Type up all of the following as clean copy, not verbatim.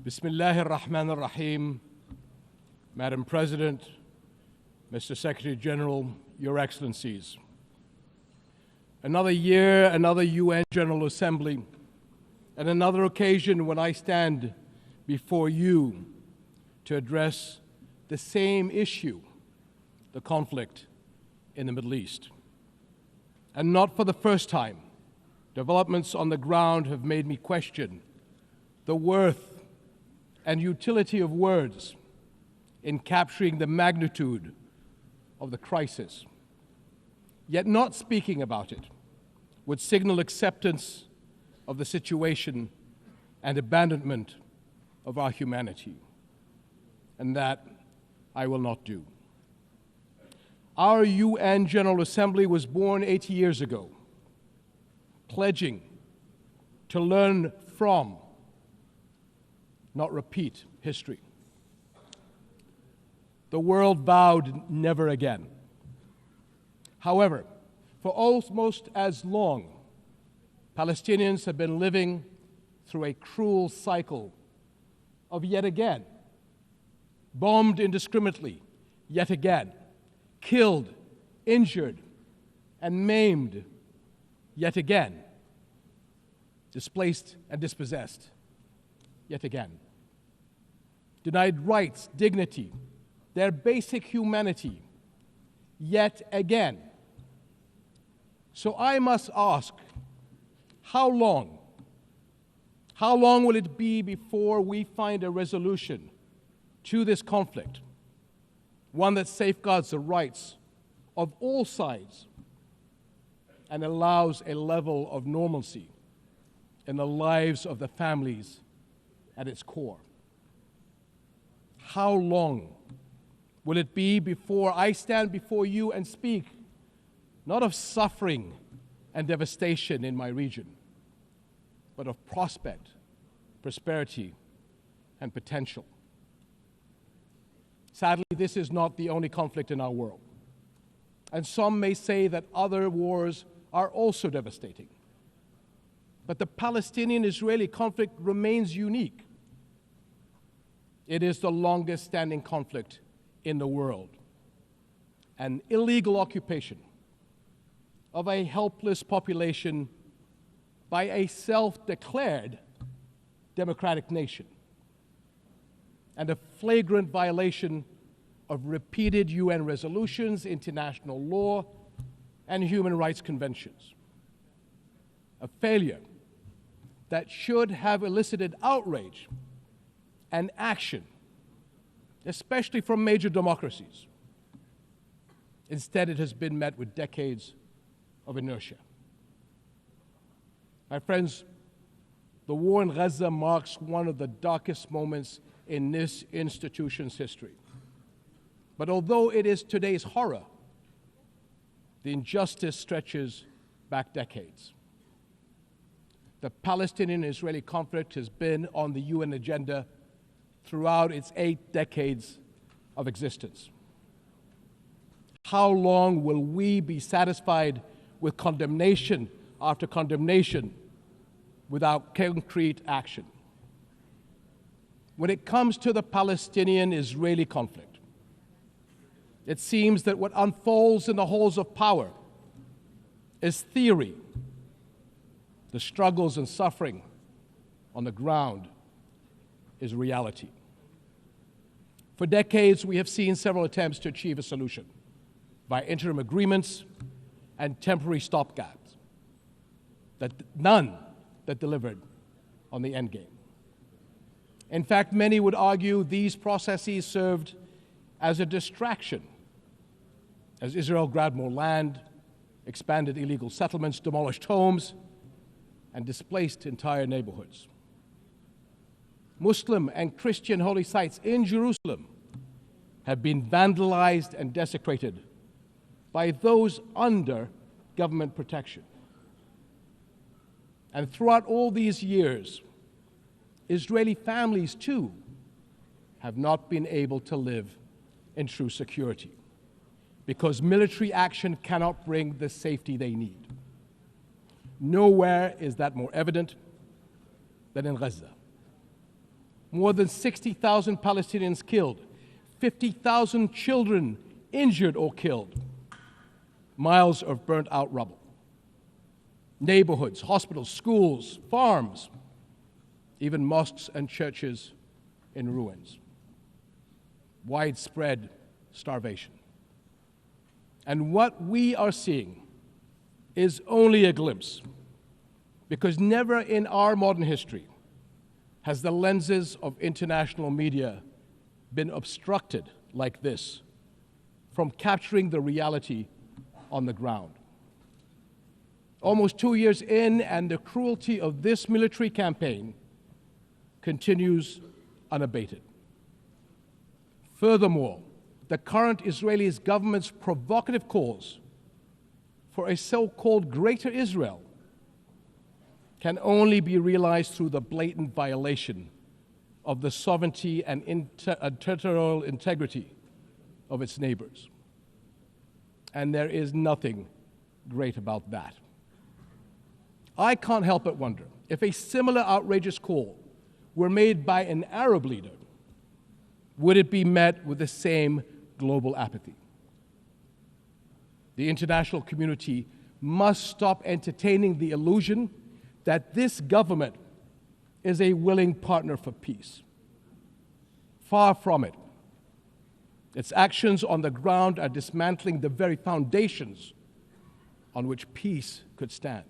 Bismillah ar-Rahman ar-Rahim. Madam President, Mr. Secretary General, Your Excellencies. Another year, another UN General Assembly, and another occasion when I stand before you to address the same issue, the conflict in the Middle East. And not for the first time, developments on the ground have made me question the worth and utility of words in capturing the magnitude of the crisis. Yet not speaking about it would signal acceptance of the situation and abandonment of our humanity. And that I will not do. Our UN General Assembly was born 80 years ago, pledging to learn from, not repeat, history. The world vowed never again. However, for almost as long, Palestinians have been living through a cruel cycle of yet again, bombed indiscriminately, yet again, killed, injured, and maimed, yet again, displaced and dispossessed, yet again, denied rights, dignity, their basic humanity, yet again. So I must ask, how long? How long will it be before we find a resolution to this conflict, one that safeguards the rights of all sides and allows a level of normalcy in the lives of the families at its core? How long will it be before I stand before you and speak not of suffering and devastation in my region, but of prospect, prosperity, and potential? Sadly, this is not the only conflict in our world. And some may say that other wars are also devastating. But the Palestinian-Israeli conflict remains unique. It is the longest standing conflict in the world. An illegal occupation of a helpless population by a self-declared democratic nation, and a flagrant violation of repeated UN resolutions, international law, and human rights conventions. A failure that should have elicited outrage and action, especially from major democracies. Instead, it has been met with decades of inertia. My friends, the war in Gaza marks one of the darkest moments in this institution's history. But although it is today's horror, the injustice stretches back decades. The Palestinian-Israeli conflict has been on the UN agenda throughout its 8 decades of existence. How long will we be satisfied with condemnation after condemnation without concrete action? When it comes to the Palestinian-Israeli conflict, it seems that what unfolds in the halls of power is theory. The struggles and suffering on the ground is reality. For decades, we have seen several attempts to achieve a solution by interim agreements and temporary stopgaps, none that delivered on the end game. In fact, many would argue these processes served as a distraction as Israel grabbed more land, expanded illegal settlements, demolished homes, and displaced entire neighborhoods. Muslim and Christian holy sites in Jerusalem have been vandalized and desecrated by those under government protection. And throughout all these years, Israeli families, too, have not been able to live in true security because military action cannot bring the safety they need. Nowhere is that more evident than in Gaza. more than 60,000 Palestinians killed, 50,000 children injured or killed, miles of burnt out rubble, neighborhoods, hospitals, schools, farms, even mosques and churches in ruins, widespread starvation. And what we are seeing is only a glimpse, because never in our modern history has the lenses of international media been obstructed like this from capturing the reality on the ground. Almost 2 years in, and the cruelty of this military campaign continues unabated. Furthermore, the current Israeli government's provocative calls for a so-called Greater Israel can only be realized through the blatant violation of the sovereignty and territorial integrity of its neighbors. And there is nothing great about that. I can't help but wonder if a similar outrageous call were made by an Arab leader, would it be met with the same global apathy? The international community must stop entertaining the illusion that this government is a willing partner for peace. Far from it. Its actions on the ground are dismantling the very foundations on which peace could stand,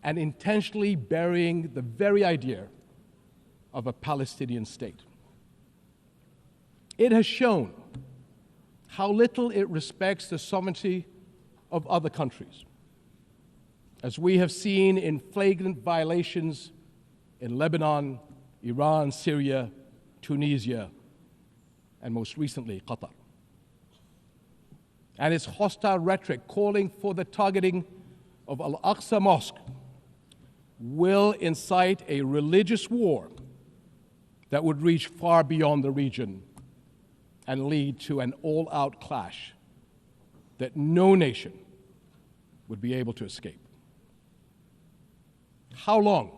and intentionally burying the very idea of a Palestinian state. It has shown how little it respects the sovereignty of other countries, as we have seen in flagrant violations in Lebanon, Iran, Syria, Tunisia, and most recently, Qatar. And its hostile rhetoric calling for the targeting of Al-Aqsa Mosque will incite a religious war that would reach far beyond the region and lead to an all-out clash that no nation would be able to escape. How long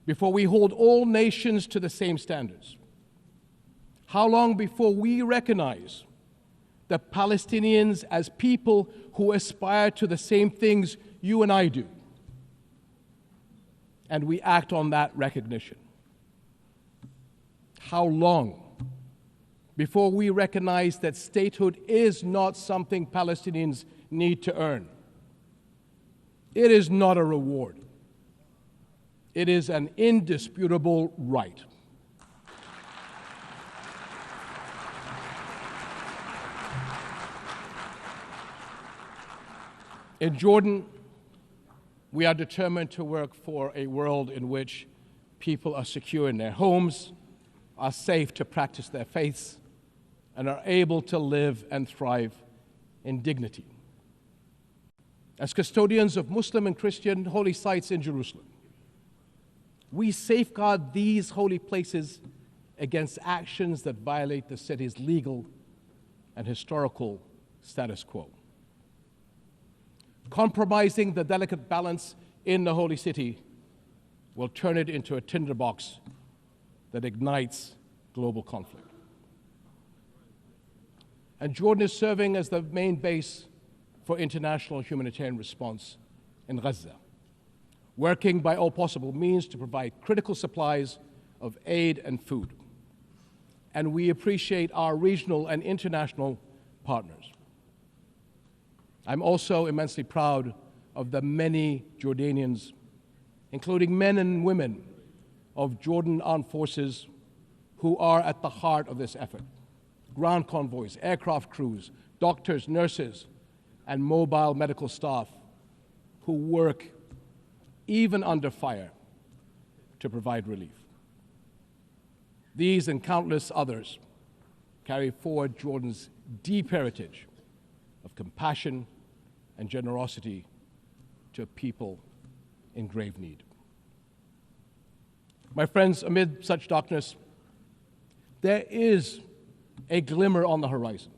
before we hold all nations to the same standards? How long before we recognize the Palestinians as people who aspire to the same things you and I do, and we act on that recognition? How long before we recognize that statehood is not something Palestinians need to earn? It is not a reward. It is an indisputable right. In Jordan, we are determined to work for a world in which people are secure in their homes, are safe to practice their faiths, and are able to live and thrive in dignity. As custodians of Muslim and Christian holy sites in Jerusalem, we safeguard these holy places against actions that violate the city's legal and historical status quo. Compromising the delicate balance in the holy city will turn it into a tinderbox that ignites global conflict. And Jordan is serving as the main base for international humanitarian response in Gaza, working by all possible means to provide critical supplies of aid and food. And we appreciate our regional and international partners. I'm also immensely proud of the many Jordanians, including men and women of Jordan Armed Forces, who are at the heart of this effort. Ground convoys, aircraft crews, doctors, nurses, and mobile medical staff who work even under fire to provide relief. These and countless others carry forward Jordan's deep heritage of compassion and generosity to a people in grave need. My friends, amid such darkness, there is a glimmer on the horizon.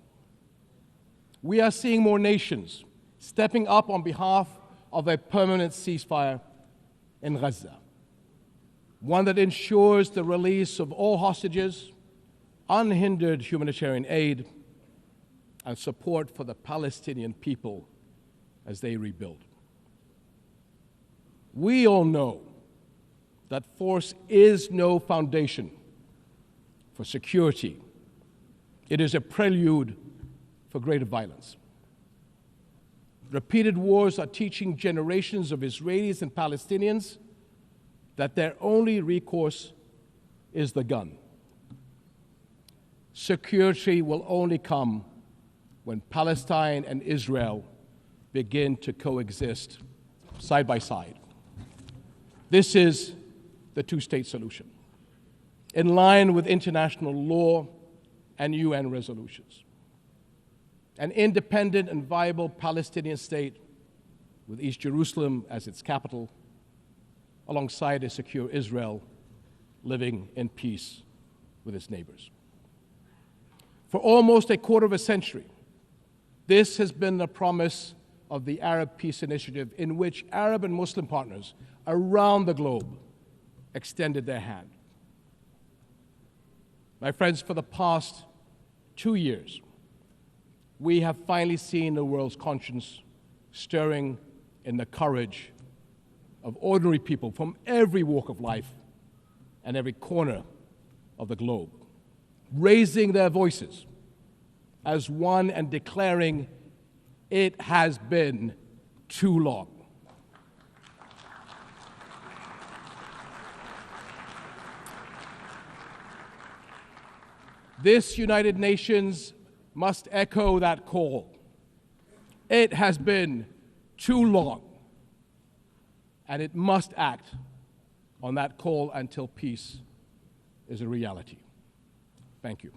We are seeing more nations stepping up on behalf of a permanent ceasefire in Gaza. one that ensures the release of all hostages, unhindered humanitarian aid, and support for the Palestinian people as they rebuild. We all know that force is no foundation for security. It is a prelude for greater violence. Repeated wars are teaching generations of Israelis and Palestinians that their only recourse is the gun. Security will only come when Palestine and Israel begin to coexist side by side. This is the two-state solution, in line with international law and UN resolutions. An independent and viable Palestinian state with East Jerusalem as its capital, alongside a secure Israel living in peace with its neighbors. For almost a quarter of a century, this has been the promise of the Arab Peace Initiative, in which Arab and Muslim partners around the globe extended their hand. My friends, for the past 2 years, we have finally seen the world's conscience stirring in the courage of ordinary people from every walk of life and every corner of the globe, raising their voices as one and declaring, "It has been too long." This United Nations must echo that call. It has been too long, and it must act on that call until peace is a reality. Thank you.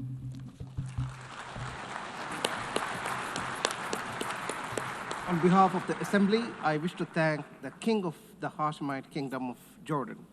On behalf of the Assembly, I wish to thank the King of the Hashemite Kingdom of Jordan,